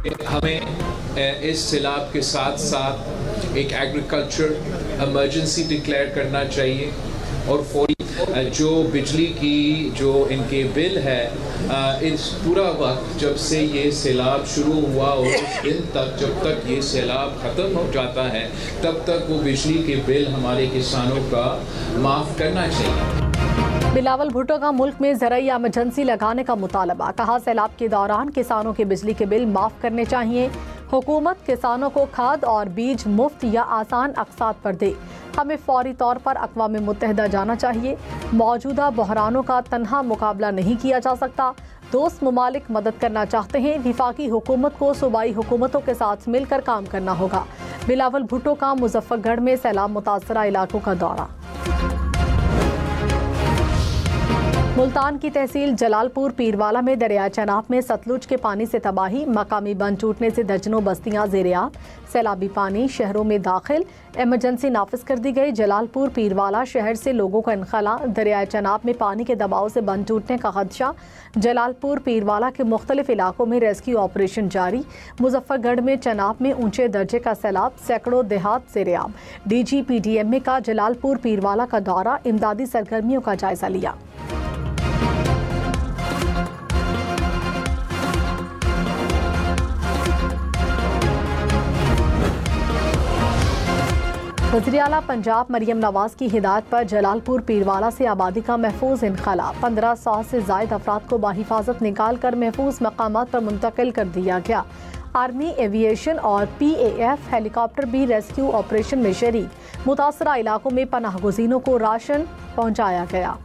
हमें इस सैलाब के साथ साथ एक एग्रीकल्चर इमरजेंसी डिक्लेयर करना चाहिए और फौरी जो बिजली की जो इनके बिल है इस पूरा वक्त जब से ये सैलाब शुरू हुआ और उस दिन तक जब तक ये सैलाब ख़त्म हो जाता है तब तक वो बिजली के बिल हमारे किसानों का माफ़ करना चाहिए। बिलावल भुट्टो का मुल्क में ज़राई इमरजेंसी लगाने का मुतालबा, कहा सैलाब के दौरान किसानों के बिजली के बिल माफ़ करने चाहिए। हुकूमत किसानों को खाद और बीज मुफ्त या आसान अक़सात पर दे। हमें फौरी तौर पर अक़वाम मुत्तहिदा जाना चाहिए। मौजूदा बहरानों का तन्हा मुकाबला नहीं किया जा सकता। दोस्त ममालिक मदद करना चाहते हैं। विफाकी हुकूमत को सूबाई हुकूमतों के साथ मिलकर काम करना होगा। बिलावल भुट्टो का मुजफ्फरगढ़ में सैलाब मुतासरा इलाकों का दौरा। मुल्तान की तहसील जलालपुर पीरवाला में दरिया चनाब में सतलुज के पानी से तबाही, मकामी बंद टूटने से दर्जनों बस्तियां ज़ेर-ए-आब। सैलाबी पानी शहरों में दाखिल, इमरजेंसी नाफिज कर दी गई। जलालपुर पीरवाला शहर से लोगों का इनखला, दरिया चनाब में पानी के दबाव से बंद टूटने का खदशा। जलालपुर पीरवाला के मुख्तलिफ इलाकों में रेस्क्यू ऑपरेशन जारी। मुजफ्फरगढ़ में चनाब में ऊंचे दर्जे का सैलाब, सैकड़ों देहात ज़ेर-ए-आब। DGPDMA का जलालपुर पीरवाला का दौरा, इमदादी सरगर्मियों का जायजा लिया। वज़ीर आला पंजाब मरियम नवाज की हिदायत पर जलालपुर पीरवाला से आबादी का महफूज इनखला, 1500 से ज़ायद अफराद को बाहिफाजत निकाल कर महफूज मकामात पर मुंतकिल कर दिया गया। आर्मी, एविएशन और PAF हेलीकॉप्टर भी रेस्क्यू ऑपरेशन में शरीक। मुतासरा इलाकों में पनाह गुज़ीनों को राशन पहुँचाया गया।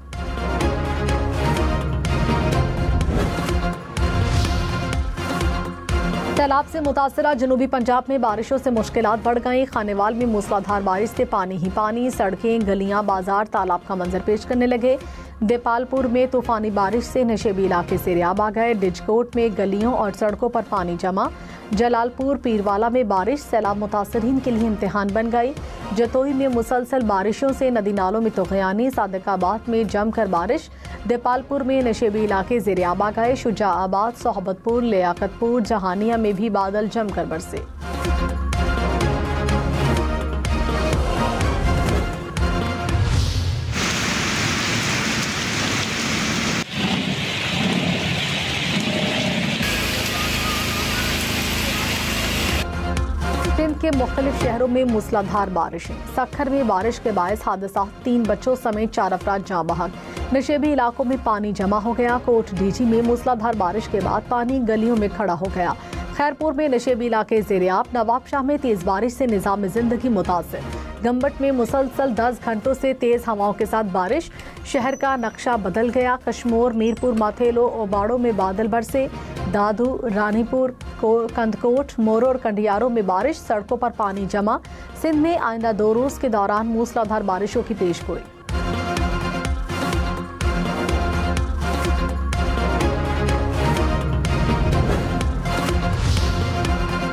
सैलाब से मुतासरा जनूबी पंजाब में बारिशों से मुश्किलात बढ़ गई। खानेवाल में मूसलाधार बारिश से पानी ही पानी, सड़कें, गलियां, बाजार तालाब का मंजर पेश करने लगे। देपालपुर में तूफानी बारिश से नशेबी इलाके ज़ेर-ए-आब आ गए। डिजकोट में गलियों और सड़कों पर पानी जमा। जलालपुर पीरवाला में बारिश सैलाब मुतासरीन के लिए इम्तिहान बन गई। जतोई में मुसलसल बारिशों से नदी नालों में तुग़यानी, सादिकाबाद में जमकर बारिश। देपालपुर में नशेबी इलाके ज़ेर-ए-आब आ गए। शुजाआबाद, सोहबतपुर, लियाकतपुर, जहानिया में भी बादल जमकर बरसे। सिंध के मुख्तलिफ शहरों में मूसलाधार बारिशें। सखर में बारिश के बायस हादसा, 3 बच्चों समेत 4 अफराद जाँ बहक। नशेबी इलाकों में पानी जमा हो गया। कोट डीजी में मूसलाधार बारिश के बाद पानी गलियों में खड़ा हो गया। खैरपुर में नशेबी इलाके ज़ेर-ए-आब। नवाबशाह में तेज बारिश से निज़ाम जिंदगी मुतासिर। गम्बट में मुसलसल 10 घंटों से तेज हवाओं के साथ बारिश, शहर का नक्शा बदल गया। कश्मोर, मीरपुर, माथेलो, ओबाड़ो में बादल बरसे। दादू, रानीपुर, कंदकोट, मोरो और कंडियारों में बारिश, सड़कों पर पानी जमा। सिंध में आइंदा 2 रोज के दौरान मूसलाधार बारिशों की पेशगोई।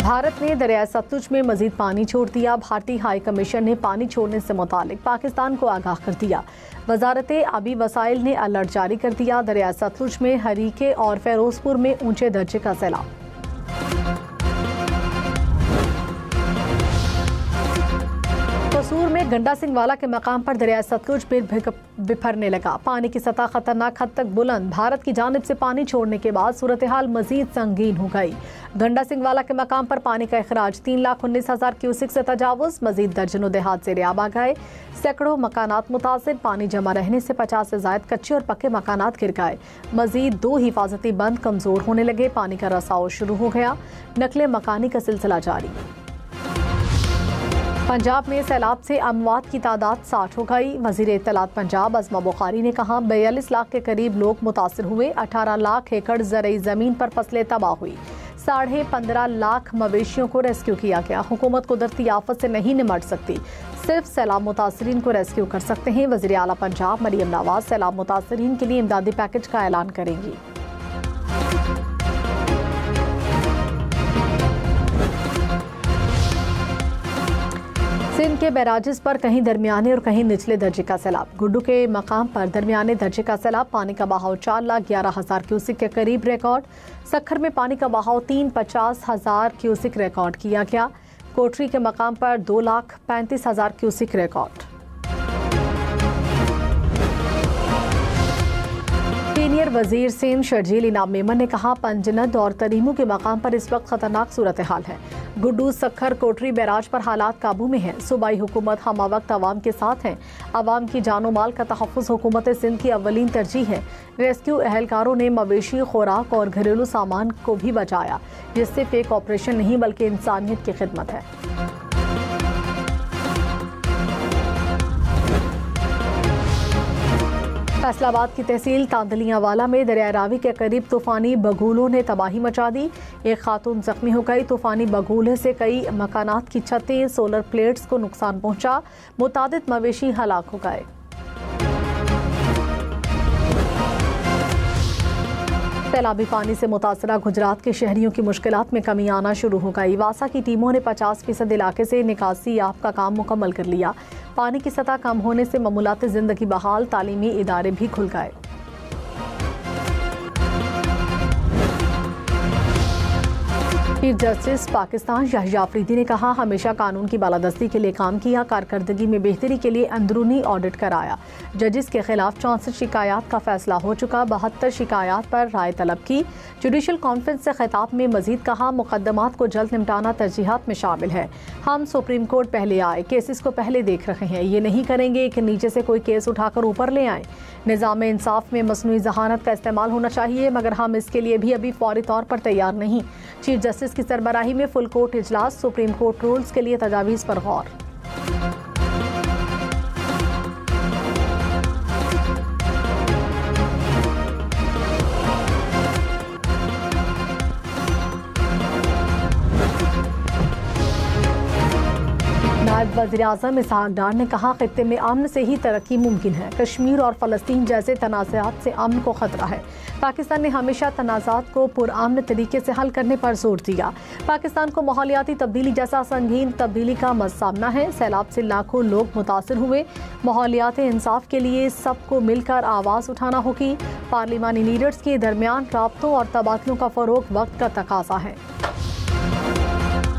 भारत ने दरिया सतलुज में मजीद पानी छोड़ दिया। भारतीय हाई कमीशन ने पानी छोड़ने से मुतालिक पाकिस्तान को आगाह कर दिया। वजारत आबी वसाइल ने अलर्ट जारी कर दिया। दरिया सतलुज में हरीके और फेरोजपुर में ऊंचे दर्जे का सैलाब। कसूर में गंडा सिंह वाला के मकाम पर दरिया सतलुज में बिफरने लगा। पानी की सतह खतरनाक हद तक बुलंद। भारत की जानिब से पानी छोड़ने के बाद सूरत हाल मजीद संगीन हो गई। गंडा सिंह वाला के मकाम पर पानी का अखराज 3,19,000 क्यूसिक से तजावुज। मजीद दर्जनों देहात ज़ेर-ए-आब आ गए। सैकड़ों मकानात मुतासिर। पानी जमा रहने से 50 से ज़ायद कच्चे और पक्के मकानात गिर गए। मजीद 2 हिफाजती बंद कमजोर होने लगे। पानी का रसाव शुरू हो गया। नकले मकानी का सिलसिला जारी। पंजाब में सैलाब से अमवात की तादाद 60 हो गई। वज़ीर इत्तलात पंजाब अज़मा बुखारी ने कहा 42 लाख के करीब लोग मुतासिर हुए। 18 लाख एकड़ ज़रई ज़मीन पर फसलें तबाह हुई। 15.5 लाख मवेशियों को रेस्क्यू किया गया। हुकूमत कुदरती आफत से नहीं निमट सकती, सिर्फ सैलाब मुतासरीन को रेस्क्यू कर सकते हैं। वज़ीर आला पंजाब मरियम नवाज सैलाब मुतासरीन के लिए इमदादी पैकेज का ऐलान करेंगी। सिंध के बैराजेस पर कहीं दरमियाने और कहीं निचले दर्जे का सैलाब। गुड्डू के मकाम पर दरमियाने दर्जे का सैलाब, पानी का बहाव 4,11,000 क्यूसिक के करीब रिकॉर्ड। सखर में पानी का बहाव 3,50,000 क्यूसिक रिकॉर्ड किया गया। कोटरी के मकाम पर 2,35,000 क्यूसिक रिकॉर्ड। सीनियर वजीर सिंध शर्जील इनाम मेमन ने कहा, पंजनद और तरीमू के मकाम पर इस वक्त खतरनाक सूरत हाल है। गुड्डू, सखर, कोटरी बैराज पर हालात काबू में हैं। सूबाई हुकूमत हम वक्त अवाम के साथ है। अवाम की जानो माल का तहफ़्फ़ुज़ हुकूमत सिंध की अव्वलीन तरजीह है। रेस्क्यू एहलकारों ने मवेशी, खुराक और घरेलू सामान को भी बचाया, जिससे फेक ऑपरेशन नहीं बल्कि इंसानियत की खिदमत है। फैसलाबाद की तहसील तांदलियावाला में दरिया रावी के करीब तूफानी बगूलों ने तबाही मचा दी। एक खातून जख्मी हो गई। तूफानी बगूले से कई मकानात की छतें, सोलर प्लेट्स को नुकसान पहुंचा। मुतादिद मवेशी हलाक हो गए। सैलाबी पानी से मुतासरा गुजरात के शहरियों की मुश्किलात में कमी आना शुरू हो गई। वासा की टीमों ने 50% इलाके से निकासी याफ्त का काम मुकम्मल कर लिया। पानी की सतह कम होने से मामूलात जिंदगी बहाल, तालीमी इदारे भी खुल गए। चीफ जस्टिस पाकिस्तान याहिया अफरीदी ने कहा, हमेशा कानून की बालादस्ती के लिए काम किया, कारकर्दगी में बेहतरी के लिए अंदरूनी ऑडिट कराया। जजिस के खिलाफ 64 शिकायत का फैसला हो चुका। 72 शिकायत पर राय तलब की। जुडिशल कॉन्फ्रेंस से खिताब में मजीद कहा, मुकदमात को जल्द निपटाना तरजीहात में शामिल है। हम सुप्रीम कोर्ट पहले आए, केसेस को पहले देख रहे हैं। ये नहीं करेंगे कि नीचे से कोई केस उठाकर ऊपर ले आए। निज़ाम इंसाफ में मसनूई जहानत का इस्तेमाल होना चाहिए, मगर हम इसके लिए भी अभी फौरी तौर पर तैयार नहीं। चीफ जस्टिस की सरबराही में फुल कोर्ट इजलास। सुप्रीम कोर्ट रूल्स के लिए तजावीज़ पर गौर। नायब वज़ीर-ए-आज़म इसहाक डार ने कहा, खित्ते में अमन से ही तरक्की मुमकिन है। कश्मीर और फ़लस्तीन जैसे तनाज़ात से अमन को खतरा है। पाकिस्तान ने हमेशा तनाज़ात को पुरअमन तरीके से हल करने पर जोर दिया। पाकिस्तान को माहौलियाती तब्दीली जैसा संगीन तब्दीली का सामना है। सैलाब से लाखों लोग मुतासिर हुए। माहौलियाती इंसाफ के लिए सबको मिलकर आवाज़ उठाना होगी। पार्लिमानी लीडर्स के दरमियान राब्तों और तबादलों का फ़रोग वक्त का तकाज़ा है।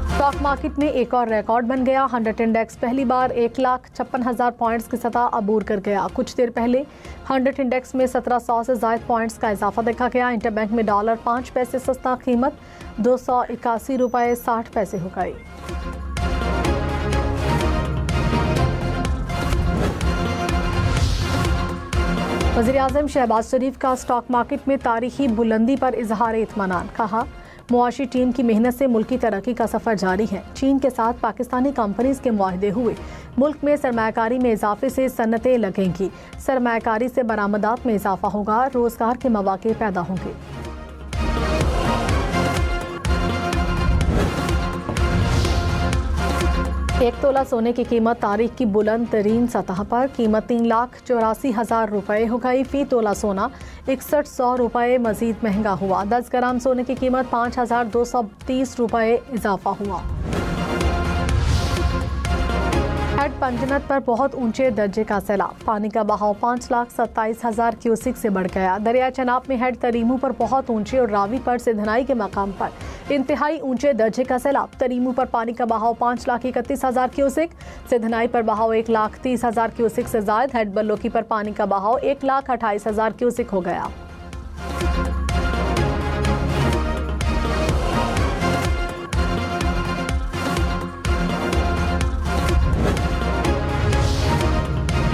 स्टॉक मार्केट में एक और रिकॉर्ड बन गया। 100 इंडेक्स पहली बार 1,56,000 पॉइंट्स की सतह अबूर कर गया। कुछ देर पहले 100 इंडेक्स में 1700 से ज़ायद पॉइंट्स का इजाफा देखा गया। इंटरबैंक में डॉलर 5 पैसे सस्ता, कीमत 281 रुपये 60 पैसे हो गई। वज़ीर-ए-आज़म शहबाज शरीफ का स्टॉक मार्केट में तारीखी बुलंदी पर इजहार इत्मीनान। कहा, मुआशी टीम की मेहनत से मुल्क की तरक्की का सफ़र जारी है। चीन के साथ पाकिस्तानी कंपनीज के मुआहदे हुए। मुल्क में सरमायाकारी में इजाफे से सन्नतें लगेंगी। सरमायाकारी से बरामदात में इजाफा होगा। रोजगार के मौके पैदा होंगे। 1 तोला सोने की कीमत तारीख की बुलंद तरीन सतह पर। कीमत 3,84,000 रुपये हो गई। फी तोला सोना 6100 रुपये मजीद महंगा हुआ। 10 ग्राम सोने की कीमत 5,230 रुपये इजाफा हुआ। हेड पंजनद पर बहुत ऊंचे दर्जे का सैलाब। पानी का बहाव 5,27,000 क्यूसिक से बढ़ गया। दरिया चनाब में हेड तरीमू पर बहुत ऊंचे और रावी पर सिधनाई के मकाम पर इंतहाई ऊंचे दर्जे का सैलाब। तरीमू पर पानी का बहाव 5,31,000 क्यूसिक, सिधनाई पर बहाव 1,30,000 क्यूसिक से जायद। हेड बल्लोकी पर पानी का बहाव 1,28,000 क्यूसिक हो गया।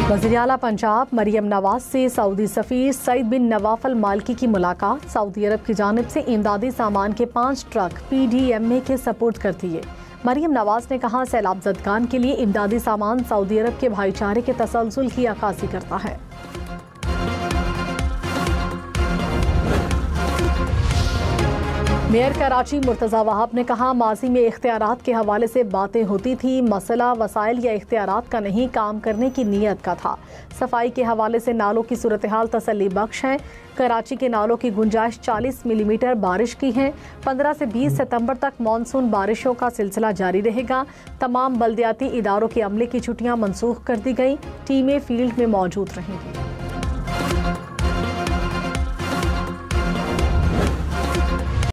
वज़ीर आला पंजाब मरियम नवाज से सऊदी सफ़ीर सईद बिन नवाफ अल मालिकी की मुलाकात। सऊदी अरब की जानिब से इमदादी सामान के 5 ट्रक PDMA के सपोर्ट कर दिए। मरियम नवाज ने कहा, सैलाब ज़दगान के लिए इमदादी सामान सऊदी अरब के भाईचारे के तसलसल की अक्कासी करता है। मेयर कराची मुर्तज़ा वहाब ने कहा, माजी में इख्तियारात के हवाले से बातें होती थी, मसला वसाइल या इख्तियारात का नहीं, काम करने की नीयत का था। सफाई के हवाले से नालों की सूरत हाल तसल्ली बख्श है। कराची के नालों की गुंजाइश 40 मिलीमीटर बारिश की है। 15 से 20 सितंबर तक मानसून बारिशों का सिलसिला जारी रहेगा। तमाम बल्दियाती इदारों के अमले की छुट्टियां मनसूख कर दी गई। टीमें फील्ड में मौजूद रहेंगी।